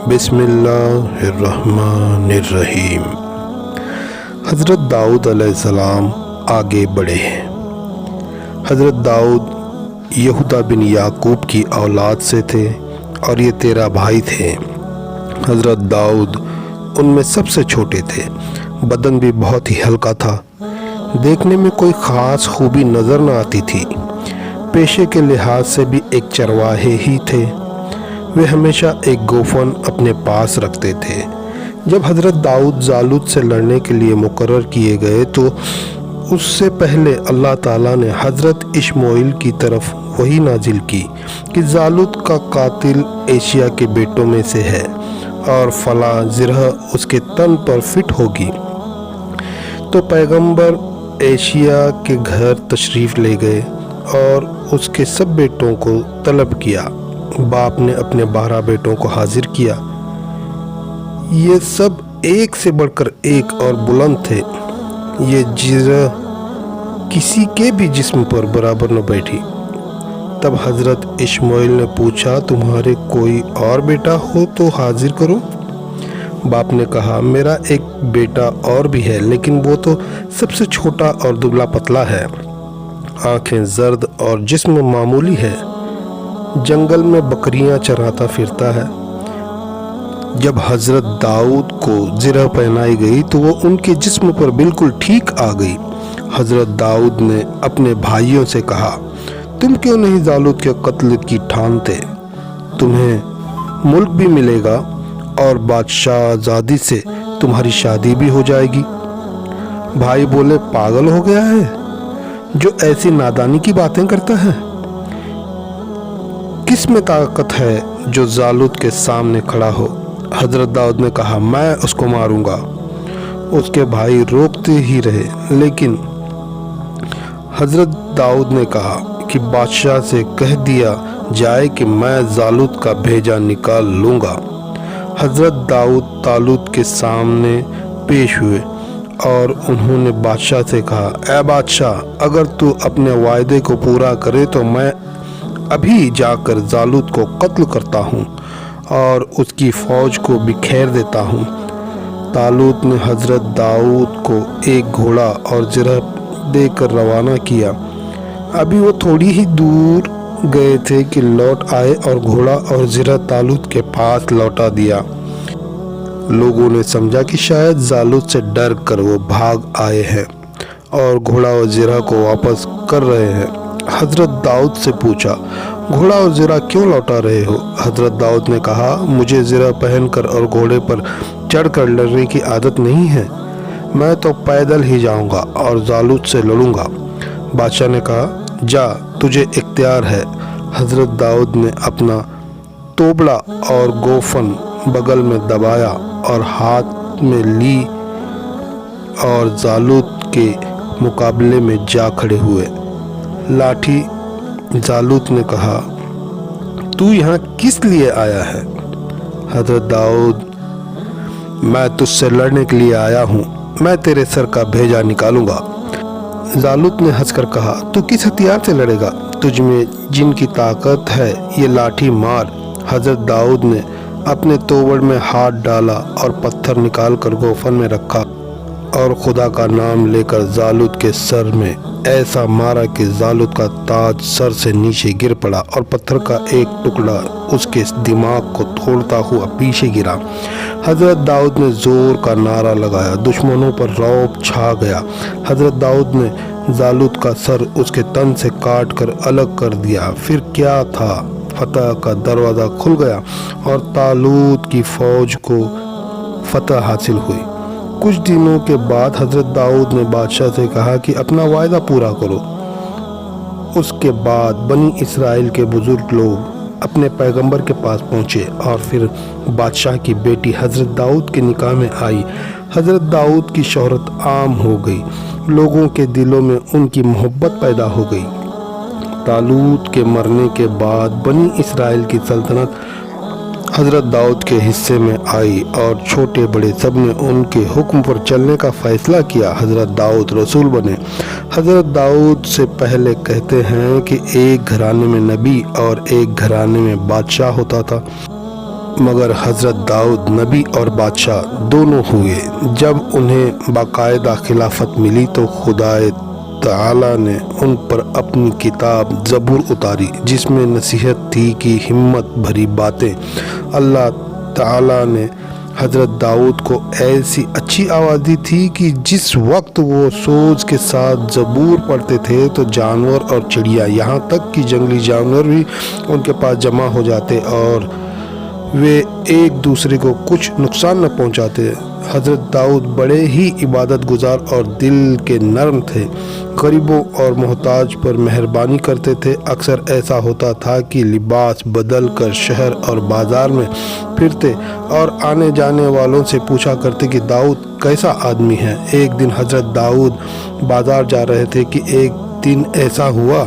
بسم اللہ الرحمن الرحیم۔ حضرت داؤد علیہ السلام آگے بڑھے۔ حضرت داؤد یہودا بن یعقوب کی اولاد سے تھے اور یہ 13 بھائی تھے۔ حضرت داؤد ان میں سب سے چھوٹے تھے۔ بدن بھی بہت ہی ہلکا تھا، دیکھنے میں کوئی خاص خوبی نظر نہ آتی تھی۔ پیشے کے لحاظ سے بھی ایک چرواہے ہی تھے۔ وہ ہمیشہ ایک گوفن اپنے پاس رکھتے تھے۔ جب حضرت داؤد جالوت سے لڑنے کے لیے مقرر کیے گئے تو اس سے پہلے اللہ تعالیٰ نے حضرت اشمعیل کی طرف وحی نازل کی کہ جالوت کا قاتل ایشیا کے بیٹوں میں سے ہے اور فلاں زرہ اس کے تن پر فٹ ہوگی۔ تو پیغمبر ایشیا کے گھر تشریف لے گئے اور اس کے سب بیٹوں کو طلب کیا۔ باپ نے اپنے 12 بیٹوں کو حاضر کیا۔ یہ سب ایک سے بڑھ کر ایک اور بلند تھے۔ یہ زرہ کسی کے بھی جسم پر برابر نہ بیٹھی۔ تب حضرت اشمعیل نے پوچھا، تمہارے کوئی اور بیٹا ہو تو حاضر کرو۔ باپ نے کہا، میرا ایک بیٹا اور بھی ہے، لیکن وہ تو سب سے چھوٹا اور دبلا پتلا ہے، آنکھیں زرد اور جسم معمولی ہے، جنگل میں بکریاں چراتا پھرتا ہے۔ جب حضرت داؤد کو زرہ پہنائی گئی تو وہ ان کے جسم پر بالکل ٹھیک آ گئی۔ حضرت داؤد نے اپنے بھائیوں سے کہا، تم کیوں نہیں جالوت کے قتل کی ٹھانتے؟ تمہیں ملک بھی ملے گا اور بادشاہ زادی سے تمہاری شادی بھی ہو جائے گی۔ بھائی بولے، پاگل ہو گیا ہے جو ایسی نادانی کی باتیں کرتا ہے؟ کس میں طاقت ہے جو جالوت کے سامنے کھڑا ہو؟ حضرت داؤد نے کہا، میں اس کو ماروں گا۔ اس کے بھائی روکتے ہی رہے، لیکن حضرت داؤد نے کہا کہ بادشاہ سے کہہ دیا جائے کہ میں جالوت کا بھیجا نکال لوں گا۔ حضرت داؤد طالوت کے سامنے پیش ہوئے اور انہوں نے بادشاہ سے کہا، اے بادشاہ، اگر تو اپنے وعدے کو پورا کرے تو میں ابھی جا کر جالوت کو قتل کرتا ہوں اور اس کی فوج کو بکھیر دیتا ہوں۔ طالوت نے حضرت داؤد کو ایک گھوڑا اور زرہ دے کر روانہ کیا۔ ابھی وہ تھوڑی ہی دور گئے تھے کہ لوٹ آئے اور گھوڑا اور زرہ طالوت کے پاس لوٹا دیا۔ لوگوں نے سمجھا کہ شاید جالوت سے ڈر کر وہ بھاگ آئے ہیں اور گھوڑا اور زرہ کو واپس کر رہے ہیں۔ حضرت داؤد سے پوچھا، گھوڑا اور زرہ کیوں لوٹا رہے ہو؟ حضرت داؤد نے کہا، مجھے زرہ پہن کر اور گھوڑے پر چڑھ کر لڑنے کی عادت نہیں ہے، میں تو پیدل ہی جاؤں گا اور جالوت سے لڑوں گا۔ بادشاہ نے کہا، جا، تجھے اختیار ہے۔ حضرت داؤد نے اپنا توبڑا اور گوفن بغل میں دبایا اور ہاتھ میں لی اور جالوت کے مقابلے میں جا کھڑے ہوئے۔ لاٹھی جالوت نے کہا، تو یہاں کس لیے آیا ہے؟ حضرت داؤد، میں تجھ سے لڑنے کے لیے آیا ہوں، میں تیرے سر کا بھیجا نکالوں گا۔ جالوت نے ہنس کر کہا، تو کس ہتھیار سے لڑے گا؟ تجھ میں جن کی طاقت ہے یہ لاٹھی مار۔ حضرت داؤد نے اپنے توبڑ میں ہاتھ ڈالا اور پتھر نکال کر گوفن میں رکھا اور خدا کا نام لے کر جالوت کے سر میں ایسا مارا کہ جالوت کا تاج سر سے نیچے گر پڑا اور پتھر کا ایک ٹکڑا اس کے دماغ کو توڑتا ہوا پیچھے گرا۔ حضرت داؤد نے زور کا نعرہ لگایا، دشمنوں پر رعب چھا گیا۔ حضرت داؤد نے جالوت کا سر اس کے تن سے کاٹ کر الگ کر دیا۔ پھر کیا تھا، فتح کا دروازہ کھل گیا اور طالوت کی فوج کو فتح حاصل ہوئی۔ کچھ دنوں کے بعد حضرت داؤد نے بادشاہ سے کہا کہ اپنا وعدہ پورا کرو۔ اس کے بعد بنی اسرائیل کے بزرگ لوگ اپنے پیغمبر کے پاس پہنچے اور پھر بادشاہ کی بیٹی حضرت داؤد کے نکاح میں آئی۔ حضرت داؤد کی شہرت عام ہو گئی، لوگوں کے دلوں میں ان کی محبت پیدا ہو گئی۔ طالوت کے مرنے کے بعد بنی اسرائیل کی سلطنت حضرت داؤد کے حصے میں آئی اور چھوٹے بڑے سب نے ان کے حکم پر چلنے کا فیصلہ کیا۔ حضرت داؤد رسول بنے۔ حضرت داؤد سے پہلے کہتے ہیں کہ ایک گھرانے میں نبی اور ایک گھرانے میں بادشاہ ہوتا تھا۔ مگر حضرت داؤد نبی اور بادشاہ دونوں ہوئے۔ جب انہیں باقاعدہ خلافت ملی تو خدا تعالیٰ نے ان پر اپنی کتاب زبور اتاری، جس میں نصیحت تھی کہ ہمت بھری باتیں۔ اللہ تعالیٰ نے حضرت داؤد کو ایسی اچھی آواز دی تھی کہ جس وقت وہ سوز کے ساتھ زبور پڑھتے تھے تو جانور اور چڑیا، یہاں تک کہ جنگلی جانور بھی ان کے پاس جمع ہو جاتے اور وہ ایک دوسرے کو کچھ نقصان نہ پہنچاتے۔ حضرت داؤد بڑے ہی عبادت گزار اور دل کے نرم تھے، غریبوں اور محتاج پر مہربانی کرتے تھے۔ اکثر ایسا ہوتا تھا کہ لباس بدل کر شہر اور بازار میں پھرتے اور آنے جانے والوں سے پوچھا کرتے کہ داؤد کیسا آدمی ہے۔ ایک دن حضرت داؤد بازار جا رہے تھے کہ ایک دن ایسا ہوا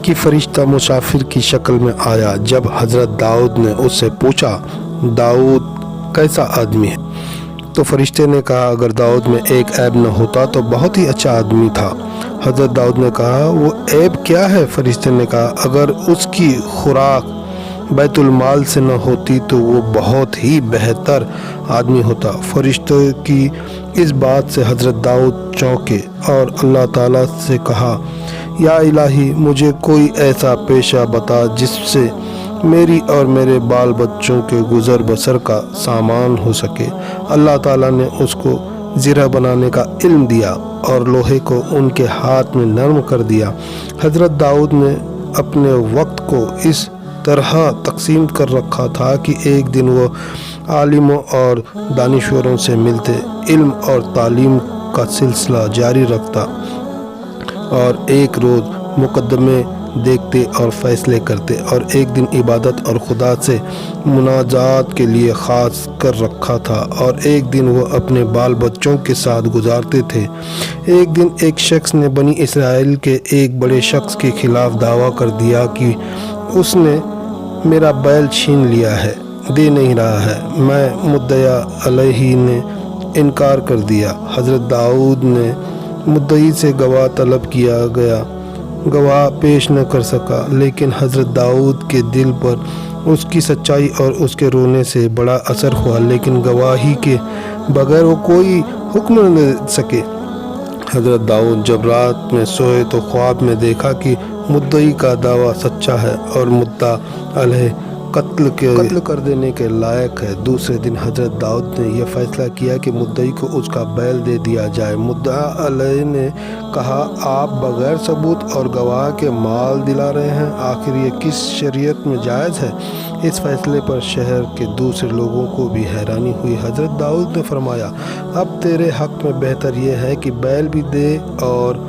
کہ فرشتہ مسافر کی شکل میں آیا۔ جب حضرت داؤد نے اس سے پوچھا داؤد کیسا آدمی ہے تو فرشتے نے کہا اگر داؤد میں ایک عیب نہ ہوتا تو بہت ہی اچھا آدمی تھا۔ حضرت داؤد نے کہا وہ عیب کیا ہے؟ فرشتے نے کہا اگر اس کی خوراک بیت المال سے نہ ہوتی تو وہ بہت ہی بہتر آدمی ہوتا۔ فرشتوں کی اس بات سے حضرت داؤد چونکے اور اللہ تعالیٰ سے کہا یا الہی مجھے کوئی ایسا پیشہ بتا جس سے میری اور میرے بال بچوں کے گزر بسر کا سامان ہو سکے۔ اللہ تعالیٰ نے اس کو زرہ بنانے کا علم دیا اور لوہے کو ان کے ہاتھ میں نرم کر دیا۔ حضرت داؤد نے اپنے وقت کو اس طرح تقسیم کر رکھا تھا کہ ایک دن وہ عالموں اور دانشوروں سے ملتے، علم اور تعلیم کا سلسلہ جاری رکھتا اور ایک روز مقدمے دیکھتے اور فیصلے کرتے اور ایک دن عبادت اور خدا سے مناجات کے لیے خاص کر رکھا تھا اور ایک دن وہ اپنے بال بچوں کے ساتھ گزارتے تھے۔ ایک دن ایک شخص نے بنی اسرائیل کے ایک بڑے شخص کے خلاف دعویٰ کر دیا کہ اس نے میرا بیل چھین لیا ہے، دے نہیں رہا ہے۔ میں مدعی علیہ نے انکار کر دیا۔ حضرت داؤد نے مدعی سے گواہ طلب کیا گیا، گواہ پیش نہ کر سکا، لیکن حضرت داؤد کے دل پر اس کی سچائی اور اس کے رونے سے بڑا اثر ہوا، لیکن گواہی کے بغیر وہ کوئی حکم نہ دے سکے۔ حضرت داؤد جب رات میں سوئے تو خواب میں دیکھا کہ مدعی کا دعویٰ سچا ہے اور مدعا علیہ قتل کر دینے کے لائق ہے۔ دوسرے دن حضرت داؤد نے یہ فیصلہ کیا کہ مدعی کو اس کا بیل دے دیا جائے۔ مدعا علیہ نے کہا آپ بغیر ثبوت اور گواہ کے مال دلا رہے ہیں، آخر یہ کس شریعت میں جائز ہے؟ اس فیصلے پر شہر کے دوسرے لوگوں کو بھی حیرانی ہوئی۔ حضرت داؤد نے فرمایا اب تیرے حق میں بہتر یہ ہے کہ بیل بھی دے اور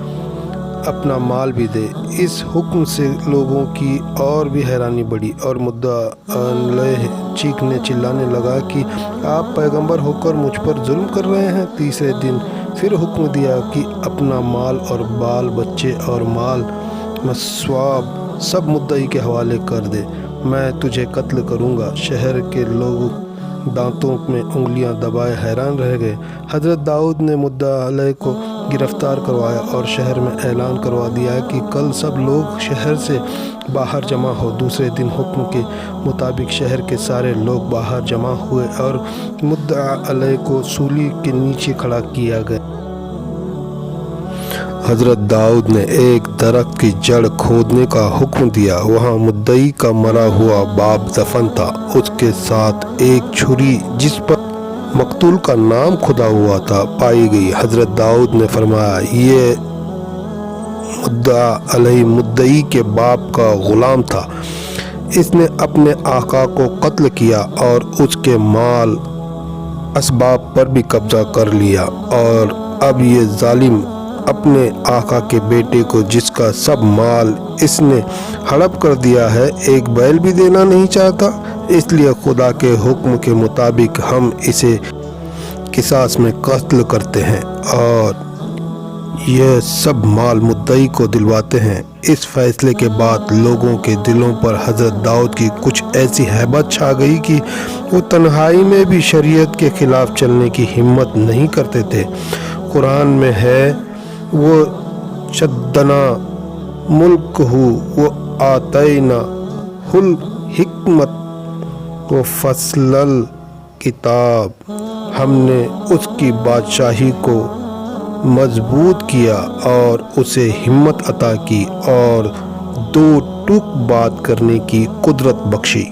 اپنا مال بھی دے۔ اس حکم سے لوگوں کی اور بھی حیرانی بڑھی اور مدعا علیہ چیخنے چلانے لگا کہ آپ پیغمبر ہو کر مجھ پر ظلم کر رہے ہیں۔ تیسرے دن پھر حکم دیا کہ اپنا مال اور بال بچے اور مال مسواب سب مدعی کے حوالے کر دے، میں تجھے قتل کروں گا۔ شہر کے لوگ دانتوں میں انگلیاں دبائے حیران رہ گئے۔ حضرت داؤد نے مدعا علیہ کو گرفتار کروایا اور شہر میں اعلان کروا دیا کہ کل سب لوگ شہر سے باہر جمع ہو۔ دوسرے دن حکم کے مطابق شہر کے سارے لوگ باہر جمع ہوئے اور مدعا علیہ کو سولی کے نیچے کھڑا کیا گیا۔ حضرت داؤد نے ایک درخت کی جڑ کھودنے کا حکم دیا، وہاں مدعی کا مرا ہوا باپ دفن تھا، اس کے ساتھ ایک چھری جس پر مقتول کا نام کھدا ہوا تھا پائی گئی۔ حضرت داؤد نے فرمایا یہ مدعا علیہ مدعی کے باپ کا غلام تھا، اس نے اپنے آقا کو قتل کیا اور اس کے مال اسباب پر بھی قبضہ کر لیا، اور اب یہ ظالم اپنے آقا کے بیٹے کو جس کا سب مال اس نے ہڑپ کر دیا ہے ایک بیل بھی دینا نہیں چاہتا۔ اس لیے خدا کے حکم کے مطابق ہم اسے قصاص میں قتل کرتے ہیں اور یہ سب مال مدعی کو دلواتے ہیں۔ اس فیصلے کے بعد لوگوں کے دلوں پر حضرت داؤد کی کچھ ایسی ہیبت چھا گئی کہ وہ تنہائی میں بھی شریعت کے خلاف چلنے کی ہمت نہیں کرتے تھے۔ قرآن میں ہے وہ شدنا ملک ہو وہ آتینا الحکمت وہ فصل کتاب ہم نے اس کی بادشاہی کو مضبوط کیا اور اسے ہمت عطا کی اور دو ٹوک بات کرنے کی قدرت بخشی۔